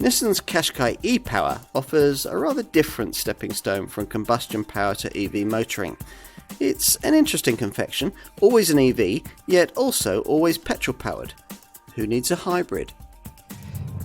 Nissan's Qashqai e-Power offers a rather different stepping stone from combustion power to EV motoring. It's an interesting confection, always an EV, yet also always petrol-powered. Who needs a hybrid?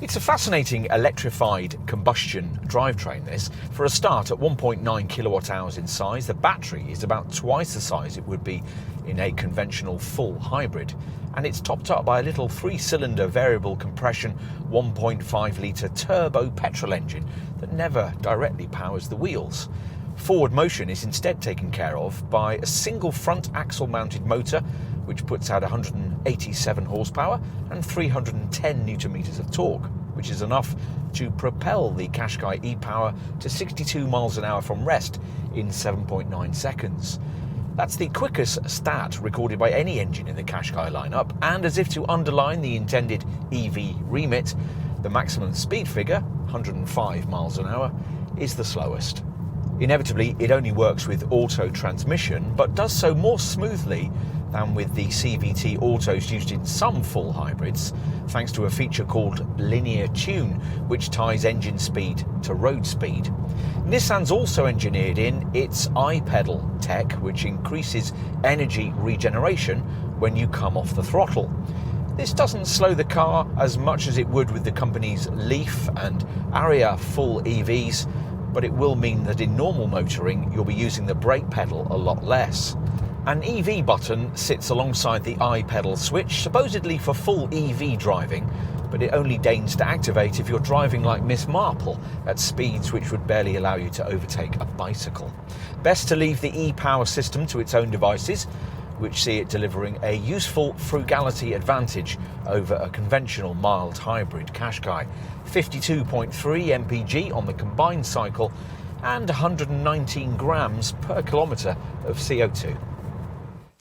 It's a fascinating electrified combustion drivetrain, this. For a start, at 1.9 kilowatt hours in size, the battery is about twice the size it would be in a conventional full hybrid. And it's topped up by a little 3-cylinder variable compression 1.5 litre turbo petrol engine that never directly powers the wheels. Forward motion is instead taken care of by a single front axle mounted motor which puts out 187 horsepower and 310 newton meters of torque, which is enough to propel the Qashqai e-Power to 62 miles an hour from rest in 7.9 seconds. That's the quickest stat recorded by any engine in the Qashqai lineup, and as if to underline the intended EV remit, the maximum speed figure, 105 miles an hour, is the slowest. Inevitably, it only works with auto transmission, but does so more smoothly than with the CVT autos used in some full hybrids, thanks to a feature called linear tune, which ties engine speed to road speed. Nissan's also engineered in its iPedal tech, which increases energy regeneration when you come off the throttle. This doesn't slow the car as much as it would with the company's Leaf and Ariya full EVs, but it will mean that in normal motoring you'll be using the brake pedal a lot less. An EV button sits alongside the iPedal switch, supposedly for full EV driving, but it only deigns to activate if you're driving like Miss Marple at speeds which would barely allow you to overtake a bicycle. Best to leave the e-Power system to its own devices, which see it delivering a useful frugality advantage over a conventional mild hybrid Qashqai. 52.3 mpg on the combined cycle and 119 grams per kilometre of CO2.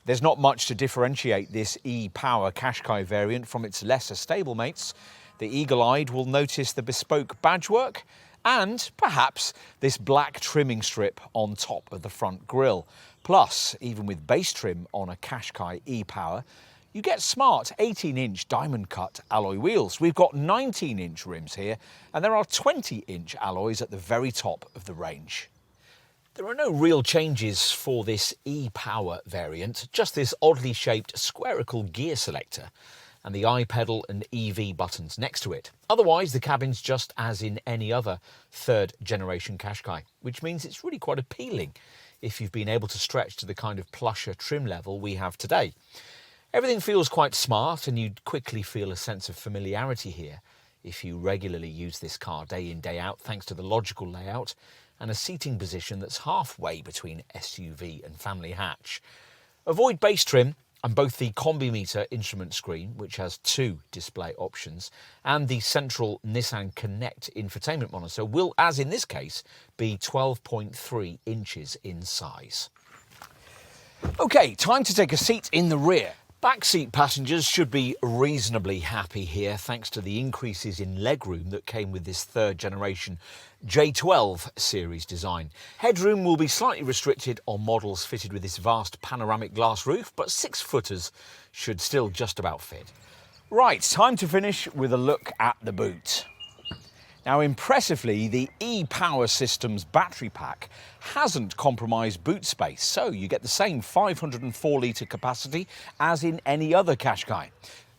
There's not much to differentiate this e-Power Qashqai variant from its lesser stablemates. The eagle-eyed will notice the bespoke badgework and, perhaps, this black trimming strip on top of the front grille. Plus, even with base trim on a Qashqai e-Power, you get smart 18-inch diamond-cut alloy wheels. We've got 19-inch rims here, and there are 20-inch alloys at the very top of the range. There are no real changes for this e-Power variant, just this oddly shaped spherical gear selector and the iPedal and EV buttons next to it. Otherwise, the cabin's just as in any other third-generation Qashqai, which means it's really quite appealing if you've been able to stretch to the kind of plusher trim level we have today. Everything feels quite smart, and you'd quickly feel a sense of familiarity here if you regularly use this car day in, day out, thanks to the logical layout and a seating position that's halfway between SUV and family hatch. Avoid base trim and both the Combi-meter instrument screen, which has 2 display options, and the central Nissan Connect infotainment monitor will, as in this case, be 12.3 inches in size. OK, time to take a seat in the rear. Backseat passengers should be reasonably happy here, thanks to the increases in legroom that came with this third-generation J12 series design. Headroom will be slightly restricted on models fitted with this vast panoramic glass roof, but 6-footers should still just about fit. Right, time to finish with a look at the boot. Now, impressively, the e-Power system's battery pack hasn't compromised boot space, so you get the same 504-litre capacity as in any other Qashqai.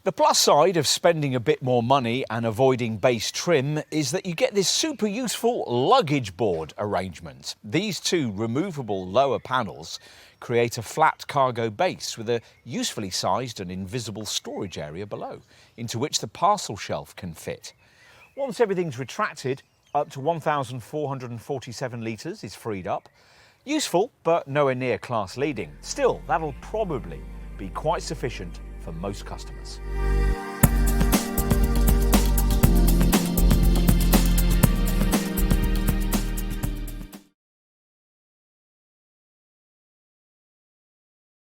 The plus side of spending a bit more money and avoiding base trim is that you get this super useful luggage board arrangement. These 2 removable lower panels create a flat cargo base with a usefully sized and invisible storage area below, into which the parcel shelf can fit. Once everything's retracted, up to 1,447 litres is freed up. Useful, but nowhere near class leading. Still, that'll probably be quite sufficient for most customers.